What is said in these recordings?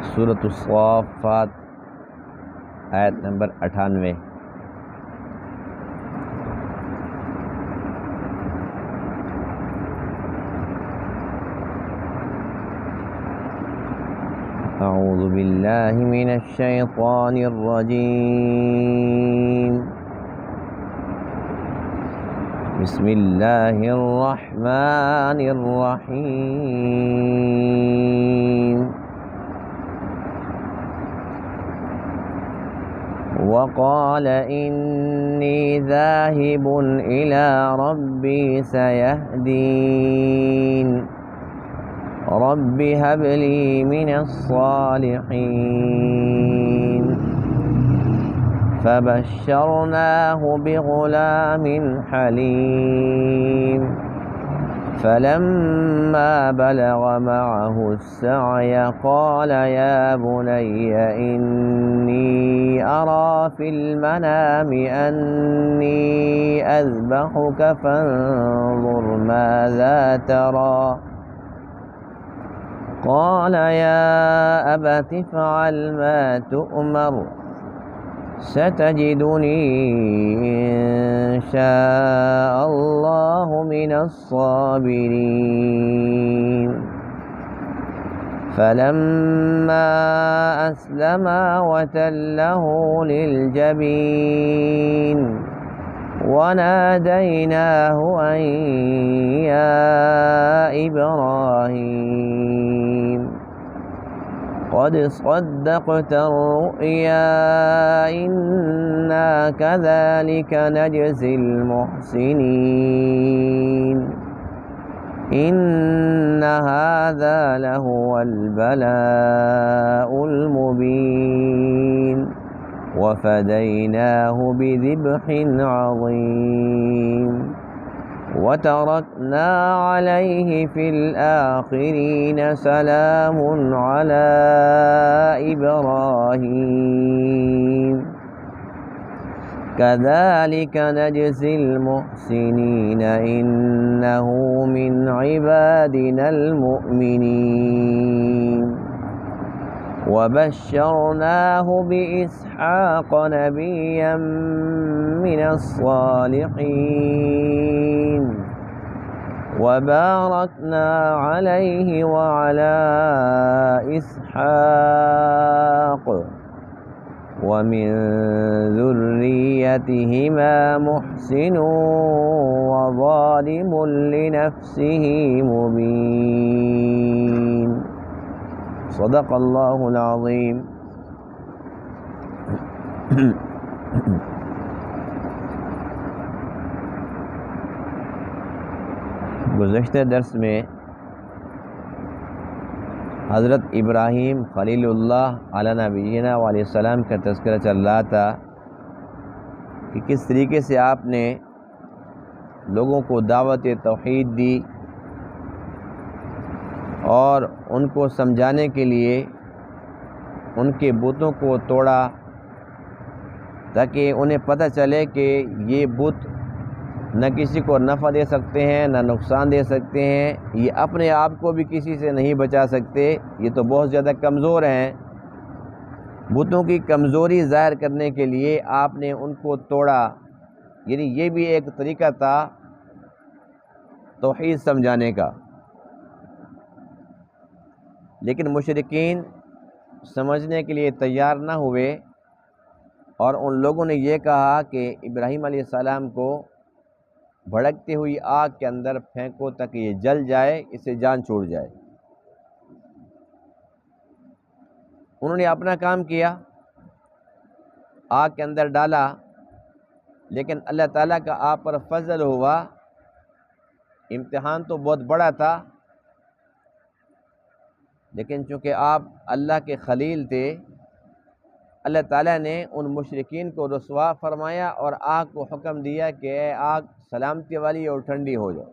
سورۃ الصافات آیت نمبر 98۔ اعوذ باللہ من الشیطان الرجیم، بسم اللہ الرحمن الرحیم۔ وقال انی ذاہب الی ربی سیہدین، رب هب لی من الصالحین۔ فبشرناہ بغلام حلیم، فلما بلغ معه السعي قال يا بني إني أرى في المنام أني أذبحك فانظر ماذا ترى؟ قال يا أبت افعل ما تؤمر، ستجدني إن شاء الله من الصابرين۔ فلما أسلما وتله للجبين وناديناه أن يا إبراهيم قد صدقت الرؤيا إنا كذلك نجزي المحسنين، إن هذا لهو البلاء المبين، وفديناه بذبح عظيم، وتركنا عليه في الآخرين سلام على إبراهيم كذلك نجزي المحسنين، إنه من عبادنا المؤمنين، وبشرناه بإسحاق نبيا من الصالحين، وباركنا عليه وعلى إسحاق ومن ذريتهما محسن وظالم لنفسه مبين۔ صدق اللہ العظیم۔ گزشتہ درس میں حضرت ابراہیم خلیل اللہ علیہ نبینا علیہ السلام کا تذکرہ چل رہا تھا کہ کس طریقے سے آپ نے لوگوں کو دعوت توحید دی اور ان کو سمجھانے کے لیے ان کے بتوں کو توڑا تاکہ انہیں پتہ چلے کہ یہ بت نہ کسی کو نفع دے سکتے ہیں نہ نقصان دے سکتے ہیں، یہ اپنے آپ کو بھی کسی سے نہیں بچا سکتے، یہ تو بہت زیادہ کمزور ہیں۔ بتوں کی کمزوری ظاہر کرنے کے لیے آپ نے ان کو توڑا، یعنی یہ بھی ایک طریقہ تھا توحید سمجھانے کا۔ لیکن مشرکین سمجھنے کے لیے تیار نہ ہوئے اور ان لوگوں نے یہ کہا کہ ابراہیم علیہ السلام کو بھڑکتی ہوئی آگ کے اندر پھینکو تاکہ یہ جل جائے، اس سے جان چھوٹ جائے۔ انہوں نے اپنا کام کیا، آگ کے اندر ڈالا، لیکن اللہ تعالیٰ کا آپ پر فضل ہوا، امتحان تو بہت بڑا تھا، لیکن چونکہ آپ اللہ کے خلیل تھے، اللہ تعالیٰ نے ان مشرکین کو رسوا فرمایا اور آگ کو حکم دیا کہ اے آگ سلامتی والی اور ٹھنڈی ہو جاؤ۔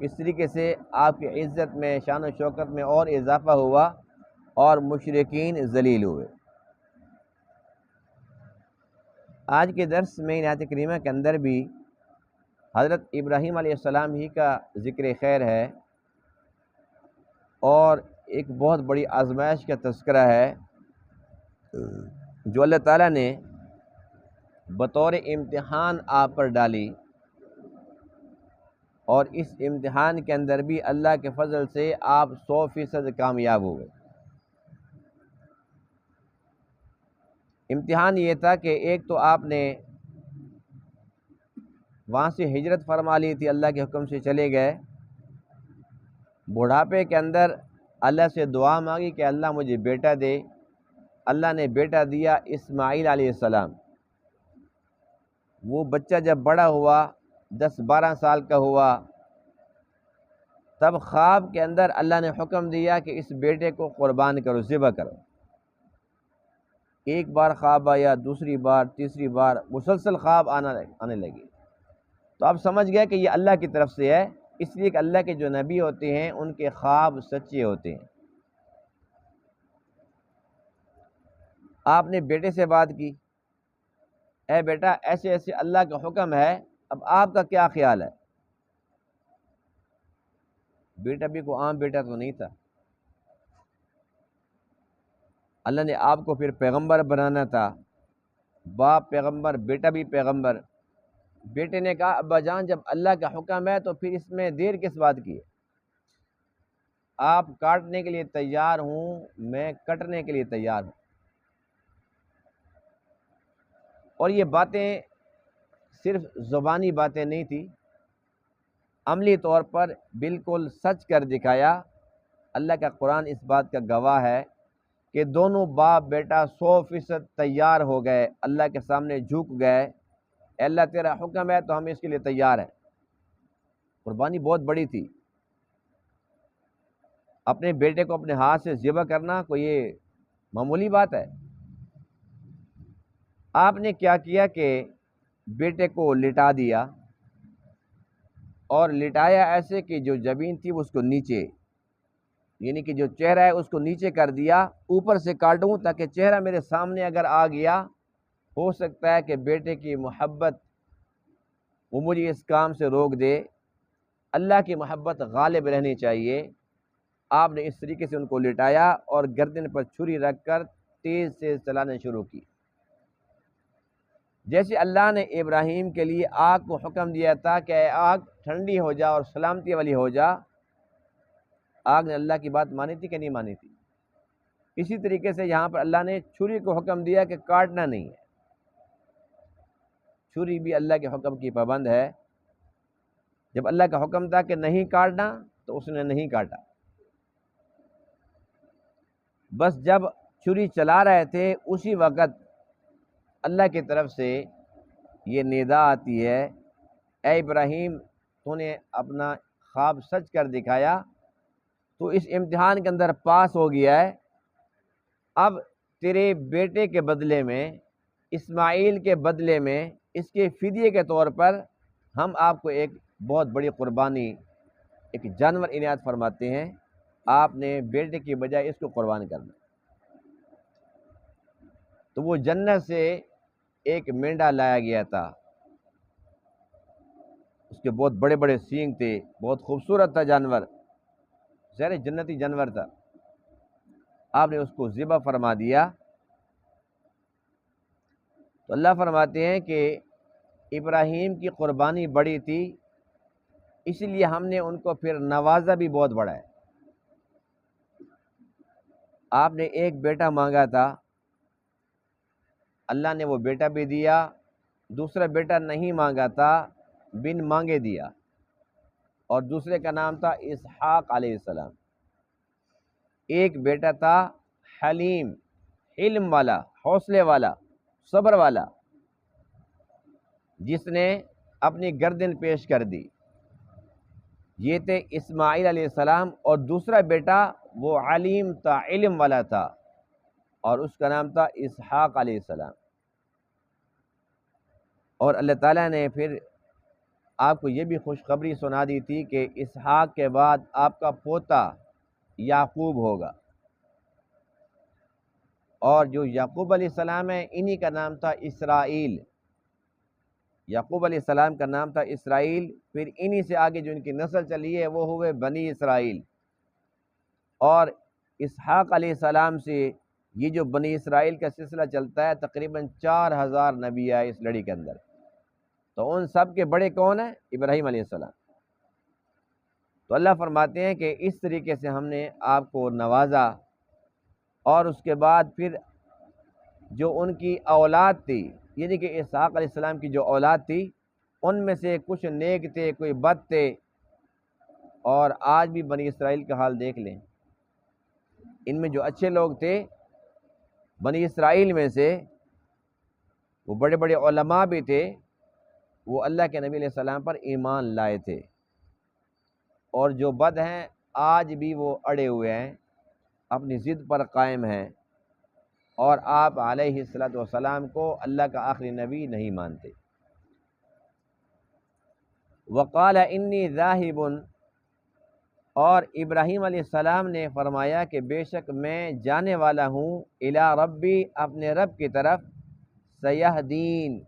اس طریقے سے آپ کی عزت میں، شان و شوکت میں اور اضافہ ہوا اور مشرکین ذلیل ہوئے۔ آج کے درس میں آیت کریمہ کے اندر بھی حضرت ابراہیم علیہ السلام ہی کا ذکر خیر ہے، اور ایک بہت بڑی آزمائش کا تذکرہ ہے جو اللہ تعالیٰ نے بطور امتحان آپ پر ڈالی، اور اس امتحان کے اندر بھی اللہ کے فضل سے آپ 100% کامیاب ہو گئے۔ امتحان یہ تھا کہ ایک تو آپ نے وہاں سے ہجرت فرما لی تھی، اللہ کے حکم سے چلے گئے، بڑھاپے کے اندر اللہ سے دعا مانگی کہ اللہ مجھے بیٹا دے، اللہ نے بیٹا دیا اسماعیل علیہ السلام۔ وہ بچہ جب بڑا ہوا، 10-12 سال کا ہوا، تب خواب کے اندر اللہ نے حکم دیا کہ اس بیٹے کو قربان کرو، ذبح کرو۔ ایک بار خواب آیا، دوسری بار، تیسری بار، مسلسل خواب آنے لگے، تو آپ سمجھ گئے کہ یہ اللہ کی طرف سے ہے، اس لیے کہ اللہ کے جو نبی ہوتے ہیں ان کے خواب سچے ہوتے ہیں۔ آپ نے بیٹے سے بات کی، اے بیٹا ایسے ایسے اللہ کا حکم ہے، اب آپ کا کیا خیال ہے؟ بیٹا بھی کوئی عام بیٹا تو نہیں تھا، اللہ نے آپ کو پھر پیغمبر بنانا تھا، باپ پیغمبر، بیٹا بھی پیغمبر۔ بیٹے نے کہا ابا جان جب اللہ کا حکم ہے تو پھر اس میں دیر کس بات کی ہے؟ آپ کاٹنے کے لیے تیار ہوں، میں کٹنے کے لیے تیار ہوں۔ اور یہ باتیں صرف زبانی باتیں نہیں تھی، عملی طور پر بالکل سچ کر دکھایا۔ اللہ کا قرآن اس بات کا گواہ ہے کہ دونوں باپ بیٹا 100% تیار ہو گئے، اللہ کے سامنے جھک گئے، اے اللہ تیرا حکم ہے تو ہم اس کے لیے تیار ہیں۔ قربانی بہت بڑی تھی، اپنے بیٹے کو اپنے ہاتھ سے ذبح کرنا کوئی یہ معمولی بات ہے؟ آپ نے کیا کیا کہ بیٹے کو لٹا دیا، اور لٹایا ایسے کہ جو جبین تھی اس کو نیچے، یعنی کہ جو چہرہ ہے اس کو نیچے کر دیا، اوپر سے کاٹوں تاکہ چہرہ میرے سامنے اگر آ گیا ہو سکتا ہے کہ بیٹے کی محبت وہ مجھے اس کام سے روک دے۔ اللہ کی محبت غالب رہنی چاہیے۔ آپ نے اس طریقے سے ان کو لٹایا اور گردن پر چھری رکھ کر تیز سے چلانے شروع کی۔ جیسے اللہ نے ابراہیم کے لیے آگ کو حکم دیا تھا کہ اے آگ ٹھنڈی ہو جا اور سلامتی والی ہو جا، آگ نے اللہ کی بات مانی تھی کہ نہیں مانی تھی؟ اسی طریقے سے یہاں پر اللہ نے چھری کو حکم دیا کہ کاٹنا نہیں ہے، چھری بھی اللہ کے حکم کی پابند ہے۔ جب اللہ کا حکم تھا کہ نہیں کاٹنا تو اس نے نہیں کاٹا، بس جب چھری چلا رہے تھے اسی وقت اللہ کی طرف سے یہ ندا آتی ہے، اے ابراہیم تو نے اپنا خواب سچ کر دکھایا، تو اس امتحان کے اندر پاس ہو گیا ہے، اب تیرے بیٹے کے بدلے میں، اسماعیل کے بدلے میں، اس کے فدیے کے طور پر ہم آپ کو ایک بہت بڑی قربانی، ایک جانور عنایت فرماتے ہیں، آپ نے بیٹے کی بجائے اس کو قربان کرنا۔ تو وہ جنت سے ایک مینڈا لایا گیا تھا، اس کے بہت بڑے بڑے سینگ تھے، بہت خوبصورت تھا جانور، ظاہر جنتی جانور تھا۔ آپ نے اس کو ذبح فرما دیا۔ تو اللہ فرماتے ہیں کہ ابراہیم کی قربانی بڑی تھی، اس لیے ہم نے ان کو پھر نوازا بھی بہت بڑا ہے۔ آپ نے ایک بیٹا مانگا تھا، اللہ نے وہ بیٹا بھی دیا، دوسرا بیٹا نہیں مانگا تھا، بن مانگے دیا، اور دوسرے کا نام تھا اسحاق علیہ السلام۔ ایک بیٹا تھا حلیم، علم والا، حوصلے والا، صبر والا، جس نے اپنی گردن پیش کر دی، یہ تھے اسماعیل علیہ السلام۔ اور دوسرا بیٹا وہ علیم تھا، علم والا تھا، اور اس کا نام تھا اسحاق علیہ السلام۔ اور اللہ تعالیٰ نے پھر آپ کو یہ بھی خوشخبری سنا دی تھی کہ اسحاق کے بعد آپ کا پوتا یعقوب ہوگا، اور جو یعقوب علیہ السلام ہے انہی کا نام تھا اسرائیل۔ یعقوب علیہ السلام کا نام تھا اسرائیل، پھر انہی سے آگے جو ان کی نسل چلی ہے وہ ہوئے بنی اسرائیل، اور اسحاق علیہ السلام سے یہ جو بنی اسرائیل کا سلسلہ چلتا ہے، تقریباً 4000 نبی آئے اس لڑی کے اندر، تو ان سب کے بڑے کون ہیں؟ ابراہیم علیہ السلام۔ تو اللہ فرماتے ہیں کہ اس طریقے سے ہم نے آپ کو نوازا، اور اس کے بعد پھر جو ان کی اولاد تھی، یعنی کہ اسحاق علیہ السلام کی جو اولاد تھی، ان میں سے کچھ نیک تھے، کوئی بد تھے، اور آج بھی بنی اسرائیل کا حال دیکھ لیں، ان میں جو اچھے لوگ تھے بنی اسرائیل میں سے، وہ بڑے بڑے علماء بھی تھے، وہ اللہ کے نبی علیہ السلام پر ایمان لائے تھے، اور جو بد ہیں آج بھی وہ اڑے ہوئے ہیں، اپنی ضد پر قائم ہیں، اور آپ علیہ السلام کو اللہ کا آخری نبی نہیں مانتے۔ وقال انی ذاہب، اور ابراہیم علیہ السلام نے فرمایا کہ بے شک میں جانے والا ہوں الی ربی، اپنے رب کی طرف، سیہدین،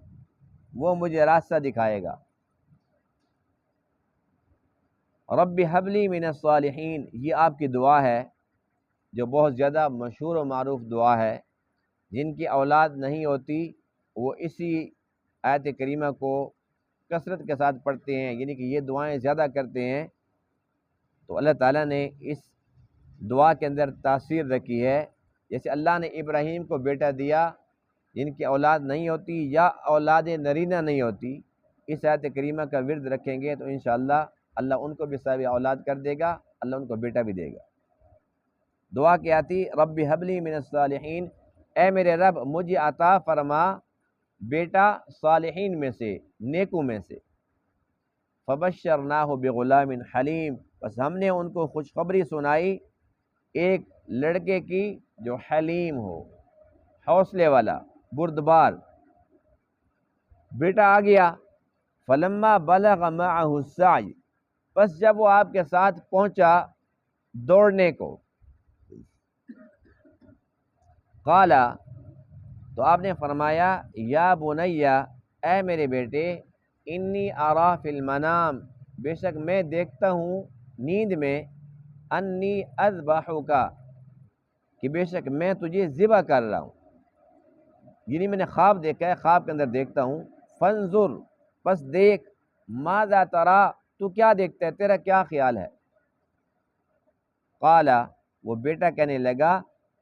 وہ مجھے راستہ دکھائے گا۔ رب حب لی من الصالحین، یہ آپ کی دعا ہے جو بہت زیادہ مشہور و معروف دعا ہے۔ جن کی اولاد نہیں ہوتی وہ اسی آیت کریمہ کو کثرت کے ساتھ پڑھتے ہیں، یعنی کہ یہ دعائیں زیادہ کرتے ہیں، تو اللہ تعالیٰ نے اس دعا کے اندر تاثیر رکھی ہے۔ جیسے اللہ نے ابراہیم کو بیٹا دیا جن کی اولاد نہیں ہوتی یا اولاد نرینہ نہیں ہوتی، اس آیت کریمہ کا ورد رکھیں گے تو انشاءاللہ اللہ ان کو بھی صاحب اولاد کر دے گا، اللہ ان کو بیٹا بھی دے گا۔ دعا کیا تھی؟ رب حب لی من الصالحین، اے میرے رب مجھے عطا فرما بیٹا صالحین میں سے، نیکوں میں سے۔ فبشرناہ بغلام حلیم، بس ہم نے ان کو خوشخبری سنائی ایک لڑکے کی جو حلیم ہو، حوصلے والا، بردبار۔ بیٹا آ گیا۔ فلما بلغ معہ السعی، بس جب وہ آپ کے ساتھ پہنچا دوڑنے کو، قالا، تو آپ نے فرمایا، یا بنیا، اے میرے بیٹے، انی اری فی المنام، بے شک میں دیکھتا ہوں نیند میں، انی اذبحک، کہ بے شک میں تجھے ذبح کر رہا ہوں، یعنی میں نے خواب دیکھا ہے، خواب کے اندر دیکھتا ہوں۔ فانظر، پس دیکھ، ماذا تری، تو کیا دیکھتا ہے، تیرا کیا خیال ہے؟ قالا، وہ بیٹا کہنے لگا،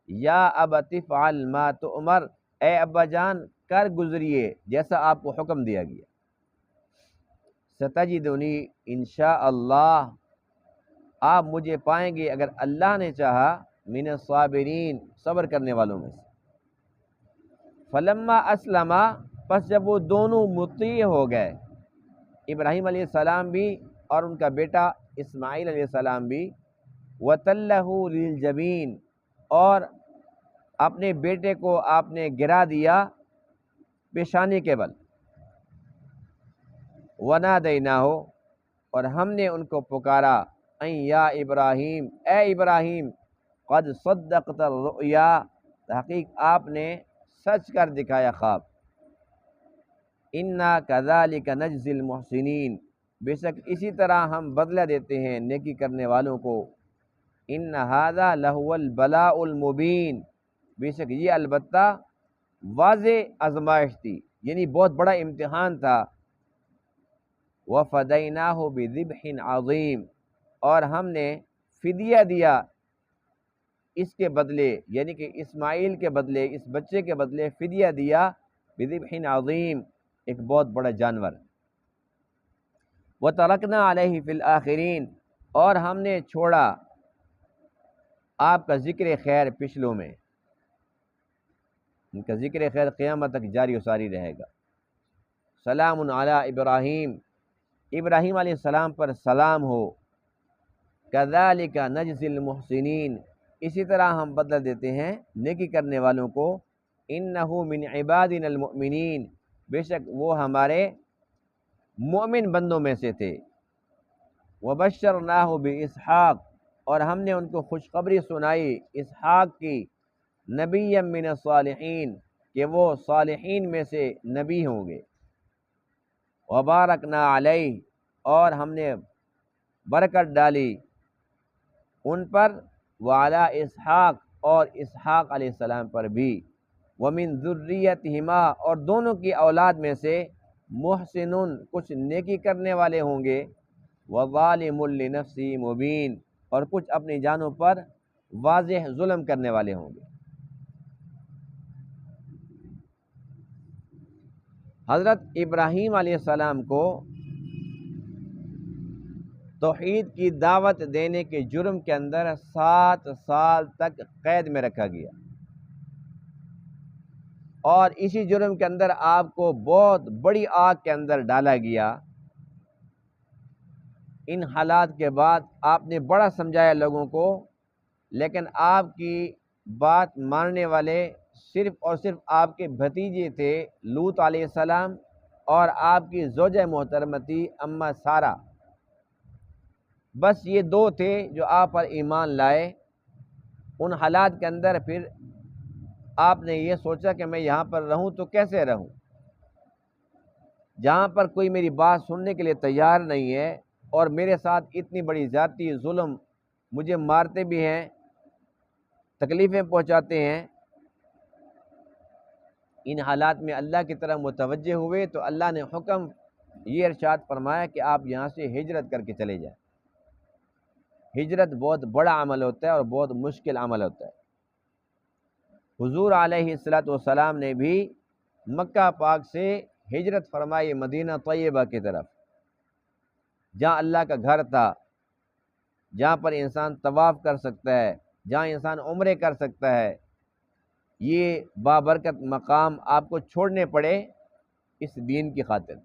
یا ابت افعل ما تؤمر، اے ابا جان کر گزریے جیسا آپ کو حکم دیا گیا۔ ستجدنی انشاء اللہ، آپ مجھے پائیں گے اگر اللہ نے چاہا، من الصابرین، صبر کرنے والوں میں سے۔ فلما اسلما، پس جب وہ دونوں مطیع ہو گئے، ابراہیم علیہ السلام بھی اور ان کا بیٹا اسماعیل علیہ السلام بھی، وَتَلَّهُ لِلْجَبِينِ، اور اپنے بیٹے کو آپ نے گرا دیا پیشانی کے بل، وَنَادَيْنَاهُ، اور ہم نے ان کو پکارا، اَن یا ابراہیم، اے ابراہیم، قد صدقت الرؤیا، تحقیق آپ نے سچ کر دکھایا خواب، اِنَّا كَذَلِكَ نَجْزِي الْمُحْسِنِينَ، بے شک اسی طرح ہم بدلہ دیتے ہیں نیکی کرنے والوں کو، ان هذا لهو البلاء المبین، بے شک یہ البتہ واضح آزمائش تھی، یعنی بہت بڑا امتحان تھا۔ وَفَدَيْنَاهُ بِذِبْحٍ عَظِيمٍ، اور ہم نے فدیہ دیا اس کے بدلے، یعنی کہ اسماعیل کے بدلے، اس بچے کے بدلے فدیہ دیا، بذبح عظیم، ایک بہت بڑا جانور۔ وَتَرَكْنَا عَلَيْهِ فِي الْآخِرِينَ، اور ہم نے چھوڑا آپ کا ذکر خیر پچھلوں میں، ان کا ذکر خیر قیامت تک جاری و ساری رہے گا۔ سلام علی ابراہیم، ابراہیم علیہ السلام پر سلام ہو، کذالک نجزی المحسنین، اسی طرح ہم بدلہ دیتے ہیں نیکی کرنے والوں کو، انہ من عبادنا المؤمنین، بے شک وہ ہمارے مومن بندوں میں سے تھے۔ وبشرناہ باسحاق، اور ہم نے ان کو خوشخبری سنائی اسحاق کی، نبی من الصالحین، کہ وہ صالحین میں سے نبی ہوں گے۔ وبارکنا علیہ، اور ہم نے برکت ڈالی ان پر، وعلی اسحاق اور اسحاق علیہ السلام پر بھی، ومن ذریتہما اور دونوں کی اولاد میں سے محسن کچھ نیکی کرنے والے ہوں گے، وظالم لنفسہ مبین اور کچھ اپنی جانوں پر واضح ظلم کرنے والے ہوں گے۔ حضرت ابراہیم علیہ السلام کو توحید کی دعوت دینے کے جرم کے اندر 7 سال تک قید میں رکھا گیا، اور اسی جرم کے اندر آپ کو بہت بڑی آگ کے اندر ڈالا گیا۔ ان حالات کے بعد آپ نے بڑا سمجھایا لوگوں کو، لیکن آپ کی بات ماننے والے صرف اور صرف آپ کے بھتیجے تھے لوط علیہ السلام، اور آپ کی زوجہ محترمہ تھی اماں سارہ۔ بس یہ دو تھے جو آپ پر ایمان لائے۔ ان حالات کے اندر پھر آپ نے یہ سوچا کہ میں یہاں پر رہوں تو کیسے رہوں، جہاں پر کوئی میری بات سننے کے لیے تیار نہیں ہے، اور میرے ساتھ اتنی بڑی زیادتی ظلم، مجھے مارتے بھی ہیں، تکلیفیں پہنچاتے ہیں۔ ان حالات میں اللہ کی طرف متوجہ ہوئے تو اللہ نے حکم یہ ارشاد فرمایا کہ آپ یہاں سے ہجرت کر کے چلے جائیں۔ ہجرت بہت بڑا عمل ہوتا ہے اور بہت مشکل عمل ہوتا ہے۔ حضور علیہ السلام نے بھی مکہ پاک سے ہجرت فرمائی مدینہ طیبہ کی طرف، جہاں اللہ کا گھر تھا، جہاں پر انسان طواف کر سکتا ہے، جہاں انسان عمرے کر سکتا ہے۔ یہ بابرکت مقام آپ کو چھوڑنے پڑے اس دین کی خاطر۔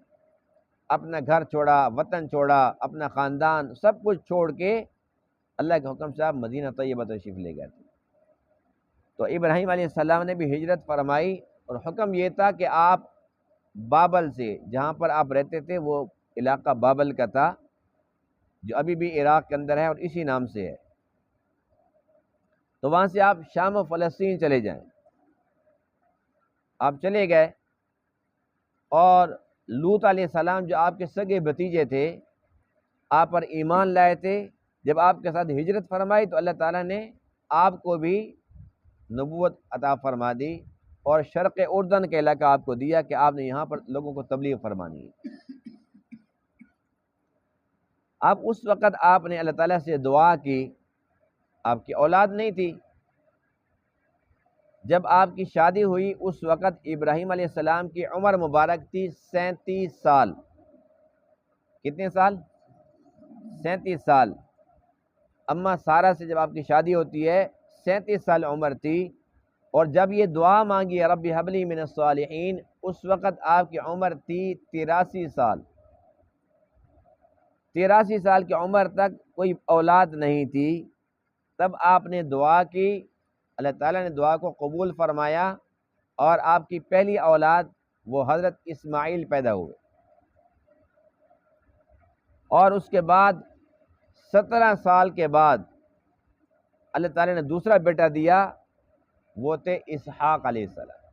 اپنا گھر چھوڑا، وطن چھوڑا، اپنا خاندان، سب کچھ چھوڑ کے اللہ کے حکم سے آپ مدینہ طیبہ تشریف لے گئے تھے۔ تو ابراہیم علیہ السلام نے بھی ہجرت فرمائی، اور حکم یہ تھا کہ آپ بابل سے، جہاں پر آپ رہتے تھے وہ علاقہ بابل کا تھا، جو ابھی بھی عراق کے اندر ہے اور اسی نام سے ہے، تو وہاں سے آپ شام و فلسطین چلے جائیں۔ آپ چلے گئے، اور لوط علیہ السلام جو آپ کے سگے بھتیجے تھے، آپ پر ایمان لائے تھے۔ جب آپ کے ساتھ ہجرت فرمائی تو اللہ تعالیٰ نے آپ کو بھی نبوت عطا فرما دی، اور شرق اردن کا علاقہ آپ کو دیا کہ آپ نے یہاں پر لوگوں کو تبلیغ فرمانی ہے۔ اب اس وقت آپ نے اللہ تعالیٰ سے دعا کی، آپ کی اولاد نہیں تھی۔ جب آپ کی شادی ہوئی اس وقت ابراہیم علیہ السلام کی عمر مبارک تھی 37 سال۔ کتنے سال؟ 37 سال۔ اماں سارہ سے جب آپ کی شادی ہوتی ہے 37 سال عمر تھی، اور جب یہ دعا مانگی رب ہب لی من الصالحین، اس وقت آپ کی عمر تھی 83 سال۔ 83 سال کی عمر تک کوئی اولاد نہیں تھی۔ تب آپ نے دعا کی، اللہ تعالیٰ نے دعا کو قبول فرمایا، اور آپ کی پہلی اولاد وہ حضرت اسماعیل پیدا ہوئے، اور اس کے بعد 17 سال کے بعد اللہ تعالیٰ نے دوسرا بیٹا دیا، وہ تھے اسحاق علیہ السلام۔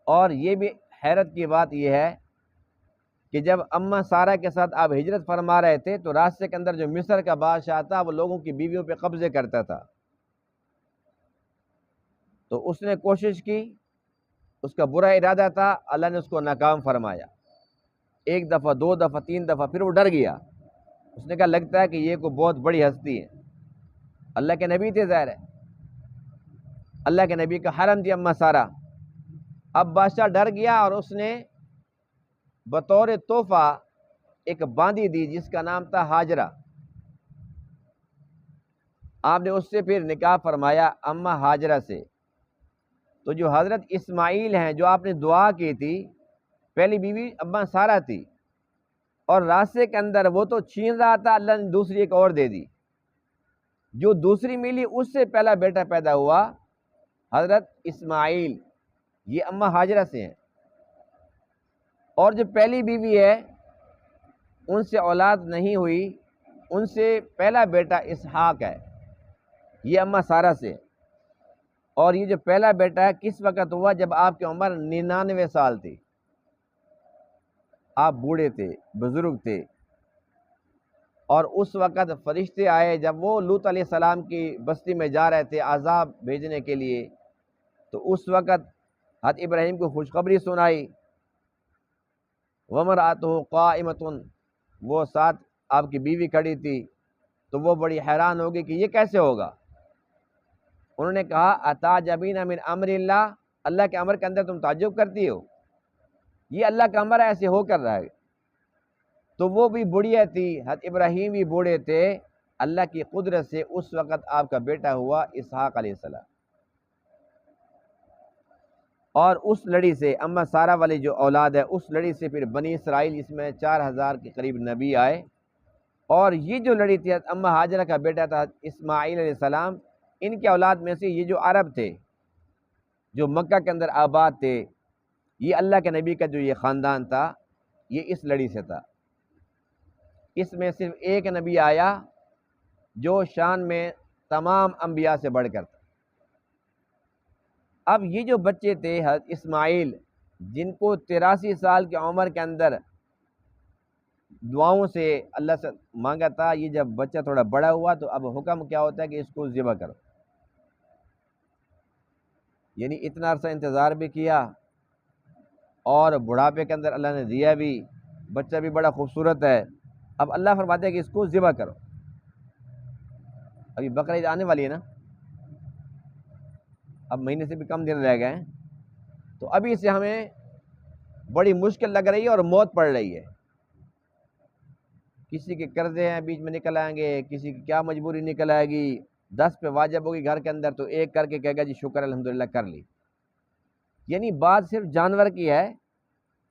اور یہ بھی حیرت کی بات یہ ہے کہ جب اماں سارہ کے ساتھ آپ ہجرت فرما رہے تھے تو راستے کے اندر جو مصر کا بادشاہ تھا وہ لوگوں کی بیویوں پہ قبضے کرتا تھا، تو اس نے کوشش کی، اس کا برا ارادہ تھا، اللہ نے اس کو ناکام فرمایا۔ 1 دفعہ، 2 دفعہ، 3 دفعہ، پھر وہ ڈر گیا۔ اس نے کہا لگتا ہے کہ یہ کوئی بہت بڑی ہستی ہے، اللہ کے نبی تھے، ظاہر ہے اللہ کے نبی کا حرم تھی اماں سارہ۔ اب بادشاہ ڈر گیا، اور اس نے بطور تحفہ ایک باندی دی جس کا نام تھا ہاجرہ۔ آپ نے اس سے پھر نکاح فرمایا اماں ہاجرہ سے۔ تو جو حضرت اسماعیل ہیں جو آپ نے دعا کی تھی، پہلی بیوی اماں سارہ تھی، اور راستے کے اندر وہ تو چھین رہا تھا، اللہ نے دوسری ایک اور دے دی۔ جو دوسری ملی اس سے پہلا بیٹا پیدا ہوا حضرت اسماعیل، یہ اماں ہاجرہ سے ہیں۔ اور جو پہلی بیوی ہے ان سے اولاد نہیں ہوئی، ان سے پہلا بیٹا اسحاق ہے، یہ اماں سارہ سے۔ اور یہ جو پہلا بیٹا ہے کس وقت ہوا؟ جب آپ کی عمر 99 سال تھی، آپ بوڑھے تھے، بزرگ تھے۔ اور اس وقت فرشتے آئے جب وہ لوط علیہ السلام کی بستی میں جا رہے تھے عذاب بھیجنے کے لیے، تو اس وقت حضرت ابراہیم کو خوشخبری سنائی، وَامْرَأَتُهُ قَائِمَةٌ، وہ ساتھ آپ کی بیوی کھڑی تھی، تو وہ بڑی حیران ہوگی کہ یہ کیسے ہوگا۔ انہوں نے کہا اَتَعْجَبِينَ مِنْ أَمْرِ اللَّهِ، اللہ کے امر کے اندر تم تعجب کرتی ہو، یہ اللہ کا امر ایسے ہو کر رہا ہے۔ تو وہ بھی بڑھیا تھی، حضرت ابراہیم بھی بوڑھے تھے، اللہ کی قدرت سے اس وقت آپ کا بیٹا ہوا اسحاق علیہ السلام۔ اور اس لڑی سے اما سارہ والی جو اولاد ہے، اس لڑی سے پھر بنی اسرائیل، اس میں 4000 کے قریب نبی آئے۔ اور یہ جو لڑی تھی اما ہاجرہ کا بیٹا تھا اسماعیل علیہ السلام، ان کے اولاد میں سے یہ جو عرب تھے جو مکہ کے اندر آباد تھے، یہ اللہ کے نبی کا جو یہ خاندان تھا یہ اس لڑی سے تھا۔ اس میں صرف ایک نبی آیا جو شان میں تمام انبیاء سے بڑھ کر تھا۔ اب یہ جو بچے تھے حضرت اسماعیل، جن کو 83 سال کی عمر کے اندر دعاؤں سے اللہ سے مانگا تھا، یہ جب بچہ تھوڑا بڑا ہوا تو اب حکم کیا ہوتا ہے کہ اس کو ذبح کرو۔ یعنی اتنا عرصہ انتظار بھی کیا اور بڑھاپے کے اندر اللہ نے دیا بھی، بچہ بھی بڑا خوبصورت ہے، اب اللہ فرماتے ہیں کہ اس کو ذبح کرو۔ ابھی بقرعید آنے والی ہے نا، اب مہینے سے بھی کم دن رہ گئے ہیں، تو ابھی سے ہمیں بڑی مشکل لگ رہی ہے اور موت پڑ رہی ہے۔ کسی کے قرضے ہیں بیچ میں نکل آئیں گے، کسی کی کیا مجبوری نکل آئے گی، 10 پہ واجب ہوگی گھر کے اندر تو ایک کر کے کہے گا جی شکر الحمدللہ کر لی۔ یعنی بات صرف جانور کی ہے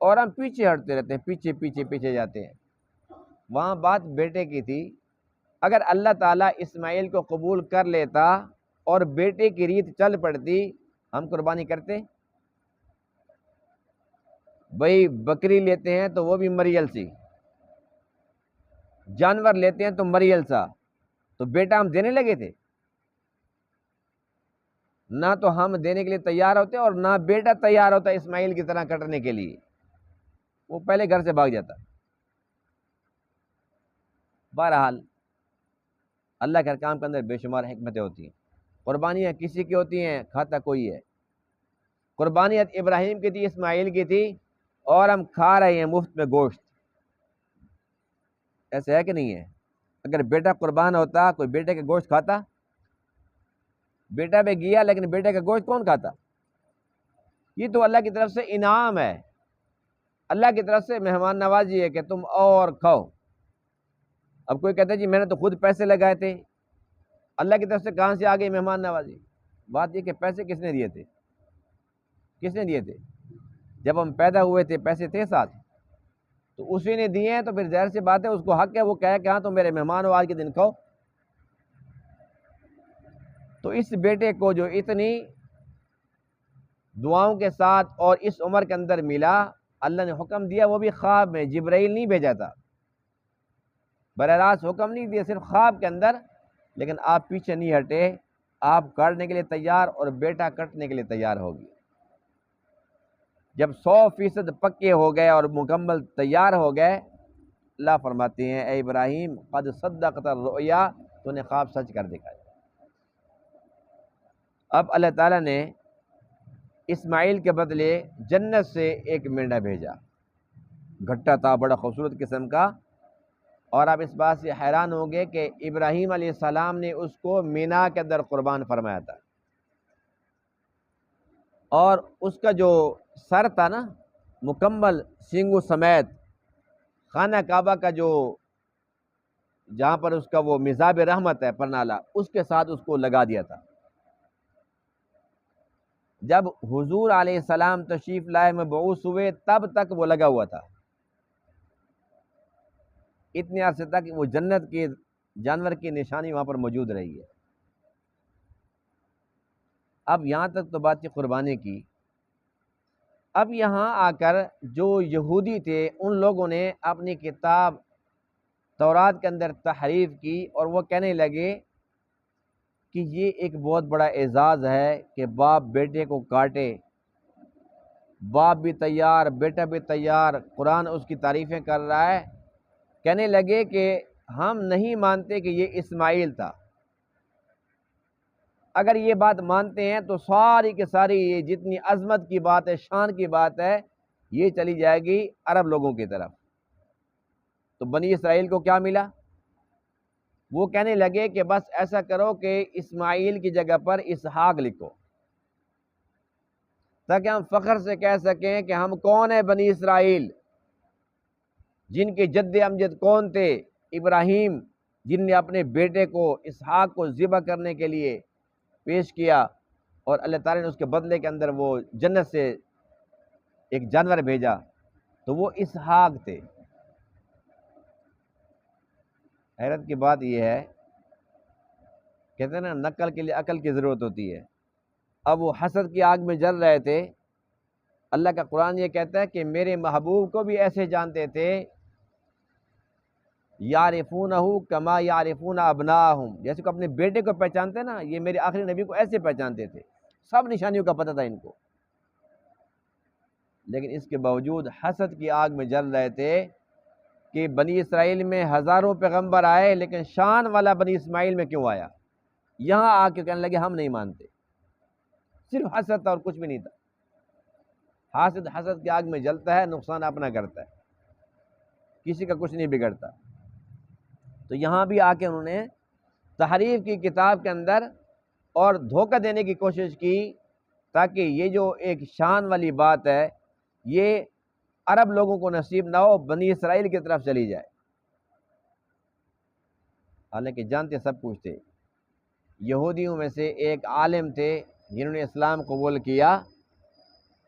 اور ہم پیچھے ہٹتے رہتے ہیں، پیچھے پیچھے پیچھے جاتے ہیں۔ وہاں بات بیٹے کی تھی، اگر اللہ تعالیٰ اسماعیل کو قبول کر لیتا اور بیٹے کی ریت چل پڑتی، ہم قربانی کرتے؟ بھئی بکری لیتے ہیں تو وہ بھی مریل سی، جانور لیتے ہیں تو مریل سا، تو بیٹا ہم دینے لگے تھے؟ نہ تو ہم دینے کے لیے تیار ہوتے اور نہ بیٹا تیار ہوتا اسماعیل کی طرح کٹنے کے لیے، وہ پہلے گھر سے بھاگ جاتا۔ بہرحال اللہ کے کام کے اندر بے شمار حکمتیں ہوتی ہیں۔ قربانیاں کسی کی ہوتی ہیں، کھاتا کوئی ہے۔ قربانی ابراہیم کی تھی، اسماعیل کی تھی، اور ہم کھا رہے ہیں مفت میں گوشت۔ ایسے ہے کہ نہیں ہے؟ اگر بیٹا قربان ہوتا، کوئی بیٹے کا گوشت کھاتا؟ بیٹا بھی گیا لیکن بیٹے کا گوشت کون کھاتا؟ یہ تو اللہ کی طرف سے انعام ہے، اللہ کی طرف سے مہمان نوازی ہے کہ تم اور کھاؤ۔ اب کوئی کہتا ہے جی میں نے تو خود پیسے لگائے تھے، اللہ کی طرف سے کہاں سے آ گئی مہمان نوازی؟ بات یہ کہ پیسے کس نے دیے تھے؟ کس نے دیے تھے؟ جب ہم پیدا ہوئے تھے پیسے تھے ساتھ، تو اسی نے دیے ہیں، تو پھر ظاہر سی بات ہے اس کو حق ہے وہ کہے کہ ہاں تم میرے مہمان ہو، آج کے دن کھاؤ۔ تو اس بیٹے کو جو اتنی دعاؤں کے ساتھ اور اس عمر کے اندر ملا، اللہ نے حکم دیا، وہ بھی خواب میں، جبرائیل نہیں بھیجا تھا، براہ راست حکم نہیں دیا، صرف خواب کے اندر۔ لیکن آپ پیچھے نہیں ہٹے، آپ کاٹنے کے لیے تیار اور بیٹا کٹنے کے لیے تیار ہو گیا۔ جب 100% پکے ہو گئے اور مکمل تیار ہو گئے، اللہ فرماتے ہیں اے ابراہیم قد صدقت الرؤیا، تو نے خواب سچ کر دکھایا۔ اب اللہ تعالیٰ نے اسماعیل کے بدلے جنت سے ایک مینڈا بھیجا، گھٹا تھا بڑا خوبصورت قسم کا، اور آپ اس بات سے حیران ہوں گے کہ ابراہیم علیہ السلام نے اس کو مینا کے اندر قربان فرمایا تھا، اور اس کا جو سر تھا نا مکمل سینگو سمیت، خانہ کعبہ کا جو جہاں پر اس کا وہ مزاب رحمت ہے پرنالہ، اس کے ساتھ اس کو لگا دیا تھا۔ جب حضور علیہ السلام تشریف لائے مبعوث ہوئے تب تک وہ لگا ہوا تھا، اتنے عرصے تک وہ جنت کے جانور کی نشانی وہاں پر موجود رہی ہے۔ اب یہاں تک تو بات تھی قربانی کی۔ اب یہاں آ کر جو یہودی تھے ان لوگوں نے اپنی کتاب تورات کے اندر تحریف کی، اور وہ کہنے لگے کہ یہ ایک بہت بڑا اعزاز ہے کہ باپ بیٹے کو کاٹے، باپ بھی تیار بیٹا بھی تیار، قرآن اس کی تعریفیں کر رہا ہے۔ کہنے لگے کہ ہم نہیں مانتے کہ یہ اسماعیل تھا۔ اگر یہ بات مانتے ہیں تو ساری کی ساری یہ جتنی عظمت کی بات ہے، شان کی بات ہے، یہ چلی جائے گی عرب لوگوں کی طرف۔ تو بنی اسرائیل کو کیا ملا؟ وہ کہنے لگے کہ بس ایسا کرو کہ اسماعیل کی جگہ پر اسحاق لکھو، تاکہ ہم فخر سے کہہ سکیں کہ ہم کون ہیں، بنی اسرائیل، جن کے جد امجد کون تھے؟ ابراہیم، جن نے اپنے بیٹے کو اسحاق کو ذبح کرنے کے لیے پیش کیا، اور اللہ تعالیٰ نے اس کے بدلے کے اندر وہ جنت سے ایک جانور بھیجا، تو وہ اسحاق تھے۔ حیرت کی بات یہ ہے، کہتے ہیں نا نقل کے لیے عقل کی ضرورت ہوتی ہے۔ اب وہ حسد کی آگ میں جل رہے تھے۔ اللہ کا قرآن یہ کہتا ہے کہ میرے محبوب کو بھی ایسے جانتے تھے، یعرفونہ کما یعرفون ابناہم، جیسے کہ اپنے بیٹے کو پہچانتے نا، یہ میرے آخری نبی کو ایسے پہچانتے تھے، سب نشانیوں کا پتہ تھا ان کو۔ لیکن اس کے باوجود حسد کی آگ میں جل رہے تھے کہ بنی اسرائیل میں ہزاروں پیغمبر آئے، لیکن شان والا بنی اسماعیل میں کیوں آیا؟ یہاں آ کے کہنے لگے ہم نہیں مانتے۔ صرف حسد تھا اور کچھ بھی نہیں تھا۔ حاسد حسد کی آگ میں جلتا ہے، نقصان اپنا کرتا ہے، کسی کا کچھ نہیں بگڑتا۔ تو یہاں بھی آ کے انہوں نے تحریف کی کتاب کے اندر اور دھوکہ دینے کی کوشش کی، تاکہ یہ جو ایک شان والی بات ہے یہ عرب لوگوں کو نصیب نہ ہو، بنی اسرائیل کی طرف چلی جائے۔ حالانکہ جانتے سب کچھ تھے۔ یہودیوں میں سے ایک عالم تھے جنہوں نے اسلام قبول کیا،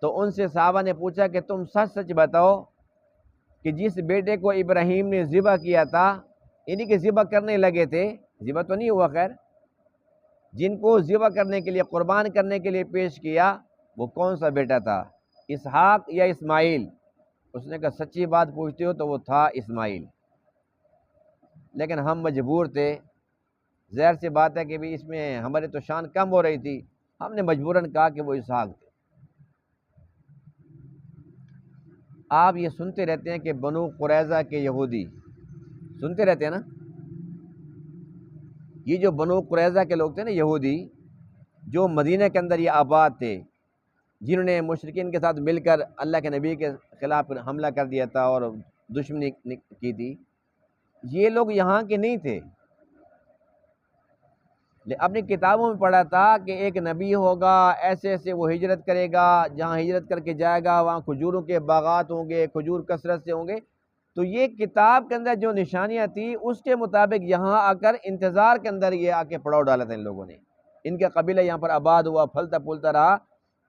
تو ان سے صحابہ نے پوچھا کہ تم سچ سچ بتاؤ کہ جس بیٹے کو ابراہیم نے ذبح کیا تھا، یعنی کہ ذبح کرنے لگے تھے، ذبح تو نہیں ہوا خیر، جن کو ذبح کرنے کے لیے، قربان کرنے کے لیے پیش کیا، وہ کون سا بیٹا تھا، اسحاق یا اسماعیل؟ اس نے کہا سچی بات پوچھتے ہو تو وہ تھا اسماعیل، لیکن ہم مجبور تھے۔ ظاہر سی بات ہے کہ بھی اس میں ہماری تو شان کم ہو رہی تھی، ہم نے مجبوراً کہا کہ وہ اسحاق تھے۔ آپ یہ سنتے رہتے ہیں کہ بنو قریظہ کے یہودی، سنتے رہتے ہیں نا، یہ جو بنو قریظہ کے لوگ تھے نا یہودی، جو مدینہ کے اندر یہ آباد تھے، جنہوں نے مشرکین کے ساتھ مل کر اللہ کے نبی کے خلاف حملہ کر دیا تھا اور دشمنی کی تھی، یہ لوگ یہاں کے نہیں تھے۔ اپنی کتابوں میں پڑھا تھا کہ ایک نبی ہوگا، ایسے ایسے وہ ہجرت کرے گا، جہاں ہجرت کر کے جائے گا وہاں کھجوروں کے باغات ہوں گے، کھجور کثرت سے ہوں گے۔ تو یہ کتاب کے اندر جو نشانیاں تھیں اس کے مطابق یہاں آ کر انتظار کے اندر یہ آ کے پڑاؤ ڈالا تھا ان لوگوں نے، ان کا قبیلہ یہاں پر آباد ہوا، پھلتا پھولتا رہا،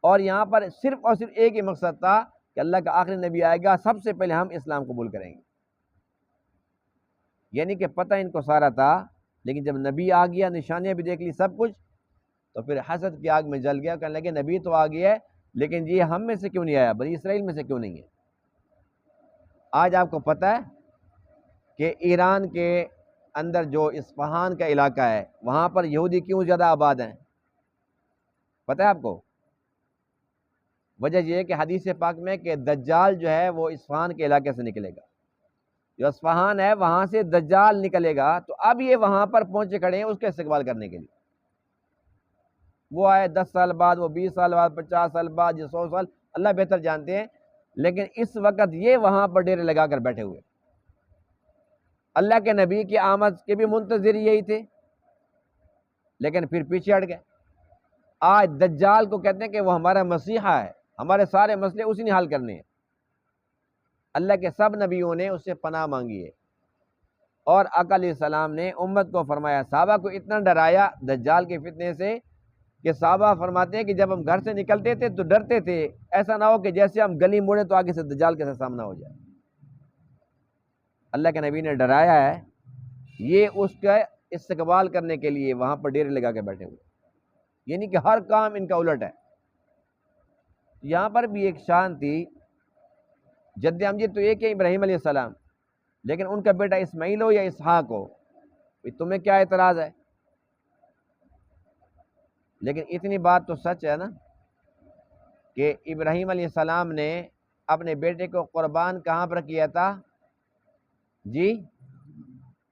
اور یہاں پر صرف اور صرف ایک ہی مقصد تھا کہ اللہ کا آخری نبی آئے گا، سب سے پہلے ہم اسلام قبول کریں گے۔ یعنی کہ پتہ ان کو سارا تھا، لیکن جب نبی آ گیا، نشانیاں بھی دیکھ لی، سب کچھ، تو پھر حسد کی آگ میں جل گیا، کہنے لگے نبی تو آ گیا ہے، لیکن یہ ہم میں سے کیوں نہیں آیا، بنی اسرائیل میں سے کیوں نہیں ہے؟ آج آپ کو پتہ ہے کہ ایران کے اندر جو اصفہان کا علاقہ ہے، وہاں پر یہودی کیوں زیادہ آباد ہیں؟ پتہ ہے آپ کو؟ وجہ یہ ہے کہ حدیث پاک میں کہ دجال جو ہے وہ اصفہان کے علاقے سے نکلے گا، جو اصفہان ہے وہاں سے دجال نکلے گا، تو اب یہ وہاں پر پہنچے کھڑے ہیں اس کا استقبال کرنے کے لیے۔ وہ آئے 10 سال بعد، وہ 20 سال بعد، 50 سال بعد، یہ 100 سال، اللہ بہتر جانتے ہیں، لیکن اس وقت یہ وہاں پر ڈیرے لگا کر بیٹھے ہوئے۔ اللہ کے نبی کی آمد کے بھی منتظر یہی تھے، لیکن پھر پیچھے ہٹ گئے۔ آج دجال کو کہتے ہیں کہ وہ ہمارا مسیحا ہے، ہمارے سارے مسئلے اسی نے حل کرنے ہیں۔ اللہ کے سب نبیوں نے اس سے پناہ مانگی ہے، اور آقا علیہ السلام نے امت کو فرمایا، صحابہ کو اتنا ڈرایا دجال کے فتنے سے کہ صحابہ فرماتے ہیں کہ جب ہم گھر سے نکلتے تھے تو ڈرتے تھے، ایسا نہ ہو کہ جیسے ہم گلی موڑے تو آگے سے دجال کے ساتھ سامنا ہو جائے۔ اللہ کے نبی نے ڈرایا ہے، یہ اس کا استقبال کرنے کے لیے وہاں پر ڈیرے لگا کے بیٹھے ہوئے، یعنی کہ ہر کام ان کا الٹ ہے۔ یہاں پر بھی ایک شان تھی، جد امجد تو ایک ہے ابراہیم علیہ السلام، لیکن ان کا بیٹا اسماعیل ہو یا اسحاق ہو، تمہیں کیا اعتراض ہے؟ لیکن اتنی بات تو سچ ہے نا کہ ابراہیم علیہ السلام نے اپنے بیٹے کو قربان کہاں پر کیا تھا؟ جی،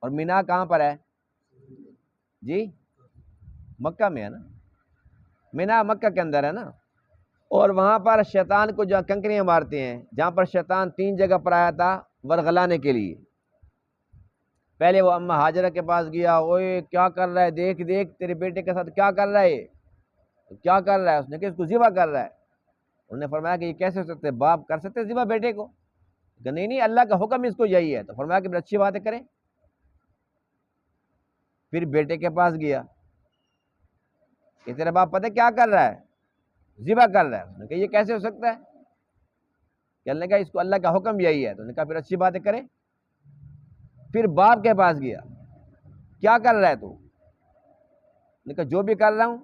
اور مینا کہاں پر ہے جی؟ مکہ میں ہے نا، مینا مکہ کے اندر ہے نا، اور وہاں پر شیطان کو جہاں کنکریاں مارتے ہیں، جہاں پر شیطان 3 جگہ پر آیا تھا ورغلانے کے لیے. پہلے وہ اماں ہاجرہ کے پاس گیا، اوئے کیا کر رہا ہے، دیکھ دیکھ تیرے بیٹے کے ساتھ کیا کر رہا ہے، کیا کر رہا ہے؟ اس نے کہا اس کو ذبح کر رہا ہے. انہوں نے فرمایا کہ یہ کیسے ہو سکتے، باپ کر سکتے ذبح بیٹے کو؟ کہ نہیں اللہ کا حکم اس کو یہی ہے. تو فرمایا کہ اچھی باتیں کریں. پھر بیٹے کے پاس گیا کہ تیرا باپ پتہ کیا کر رہا ہے، ذبح کر رہا ہے. اس نے کہا یہ کیسے ہو سکتا ہے؟ کہ اللہ نے کہا اس کو اللہ کا حکم یہی ہے. تو انہوں نے کہا پھر اچھی باتیں کریں. پھر باپ کے پاس گیا، کیا کر رہا ہے تو؟ نے کہا جو بھی کر رہا ہوں،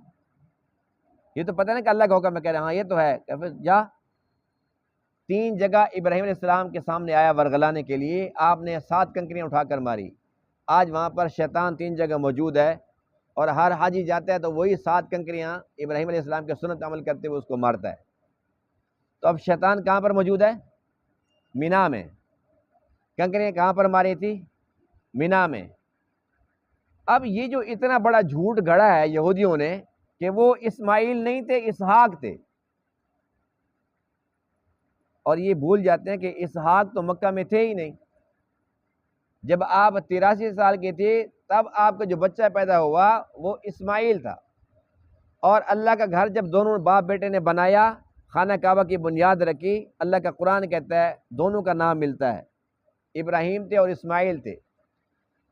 یہ تو پتہ نہیں کہ اللہ کا حکم ہے. کہہ رہے ہاں یہ تو ہے. کہ پھر جا 3 جگہ ابراہیم علیہ السلام کے سامنے آیا ورغلانے کے لیے، آپ نے 7 کنکریاں اٹھا کر ماری. آج وہاں پر شیطان 3 جگہ موجود ہے، اور ہر حاجی جاتا ہے تو وہی 7 کنکریاں ابراہیم علیہ السلام کے سنت عمل کرتے ہوئے اس کو مارتا ہے. تو اب شیطان کہاں پر موجود ہے؟ مینا میں. کنکریاں کہاں پر ماری تھی؟ مینا میں. اب یہ جو اتنا بڑا جھوٹ گڑا ہے یہودیوں نے کہ وہ اسماعیل نہیں تھے، اسحاق تھے، اور یہ بھول جاتے ہیں کہ اسحاق تو مکہ میں تھے ہی نہیں. جب آپ 83 سال کے تھے تب آپ کا جو بچہ پیدا ہوا وہ اسماعیل تھا. اور اللہ کا گھر جب دونوں باپ بیٹے نے بنایا، خانہ کعبہ کی بنیاد رکھی، اللہ کا قرآن کہتا ہے دونوں کا نام ملتا ہے، ابراہیم تھے اور اسماعیل تھے.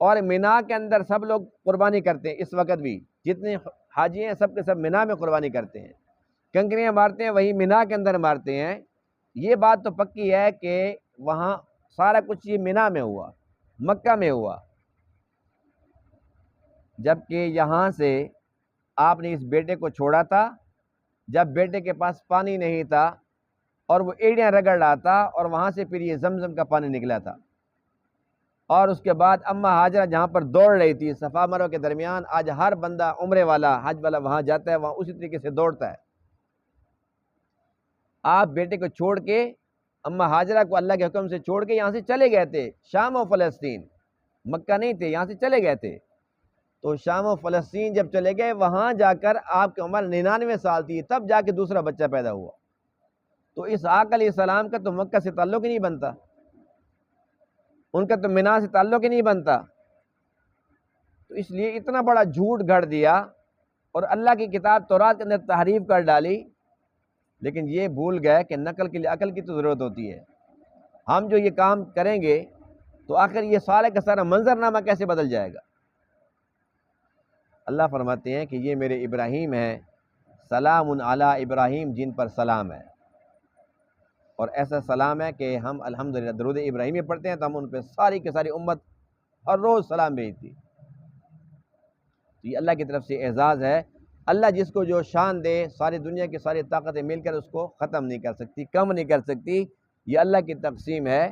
اور مینا کے اندر سب لوگ قربانی کرتے ہیں، اس وقت بھی جتنے حاجی ہیں سب کے سب مینا میں قربانی کرتے ہیں. کنکریاں مارتے ہیں وہی مینا کے اندر مارتے ہیں. یہ بات تو پکی ہے کہ وہاں سارا کچھ یہ مینا میں ہوا، مکہ میں ہوا. جبکہ یہاں سے آپ نے اس بیٹے کو چھوڑا تھا جب بیٹے کے پاس پانی نہیں تھا، اور وہ ایڑیاں رگڑ رہا تھا، اور وہاں سے پھر یہ زمزم کا پانی نکلا تھا. اور اس کے بعد اماں ہاجرہ جہاں پر دوڑ رہی تھی صفا مروہ کے درمیان، آج ہر بندہ عمرے والا حج والا وہاں جاتا ہے، وہاں اسی طریقے سے دوڑتا ہے. آپ بیٹے کو چھوڑ کے، اماں ہاجرہ کو اللہ کے حکم سے چھوڑ کے یہاں سے چلے گئے تھے شام و فلسطین، مکہ نہیں تھے، یہاں سے چلے گئے تھے. تو شام و فلسطین جب چلے گئے، وہاں جا کر آپ کی عمر 99 سال تھی، تب جا کے دوسرا بچہ پیدا ہوا. تو اسحاق علیہ السلام کا تو مکہ سے تعلق ہی نہیں بنتا، ان کا تو مینا سے تعلق ہی نہیں بنتا. تو اس لیے اتنا بڑا جھوٹ گھڑ دیا، اور اللہ کی کتاب تورات کے اندر تحریف کر ڈالی. لیکن یہ بھول گئے کہ نقل کے لیے عقل کی تو ضرورت ہوتی ہے. ہم جو یہ کام کریں گے تو آخر یہ سارے کا سارا منظرنامہ کیسے بدل جائے گا؟ اللہ فرماتے ہیں کہ یہ میرے ابراہیم ہیں، سلام علی ابراہیم، جن پر سلام ہے. اور ایسا سلام ہے کہ ہم الحمدللہ درود ابراہیمی پڑھتے ہیں تو ہم ان پہ ساری کی ساری امت ہر روز سلام بھیجتی. یہ اللہ کی طرف سے اعزاز ہے. اللہ جس کو جو شان دے، ساری دنیا کی ساری طاقتیں مل کر اس کو ختم نہیں کر سکتی، کم نہیں کر سکتی. یہ اللہ کی تقسیم ہے.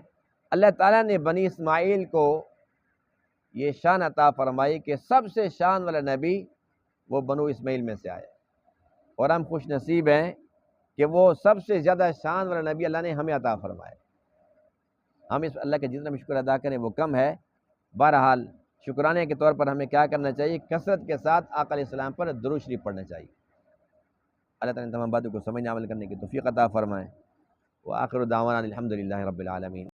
اللہ تعالیٰ نے بنی اسماعیل کو یہ شان عطا فرمائی کہ سب سے شان والا نبی وہ بنو اسماعیل میں سے آیا، اور ہم خوش نصیب ہیں کہ وہ سب سے زیادہ شان والا نبی اللہ نے ہمیں عطا فرمایا. ہم اس اللہ کا جتنا بھی شکر ادا کریں وہ کم ہے. بہرحال شکرانے کے طور پر ہمیں کیا کرنا چاہیے؟ کثرت کے ساتھ آقا علیہ السلام پر درود شریف پڑھنا چاہیے. اللہ تعالیٰ نے تمام باتوں کو سمجھنے عمل کرنے کی توفیق عطا فرمائے. وآخر دعوانا الحمدللہ رب العالمین.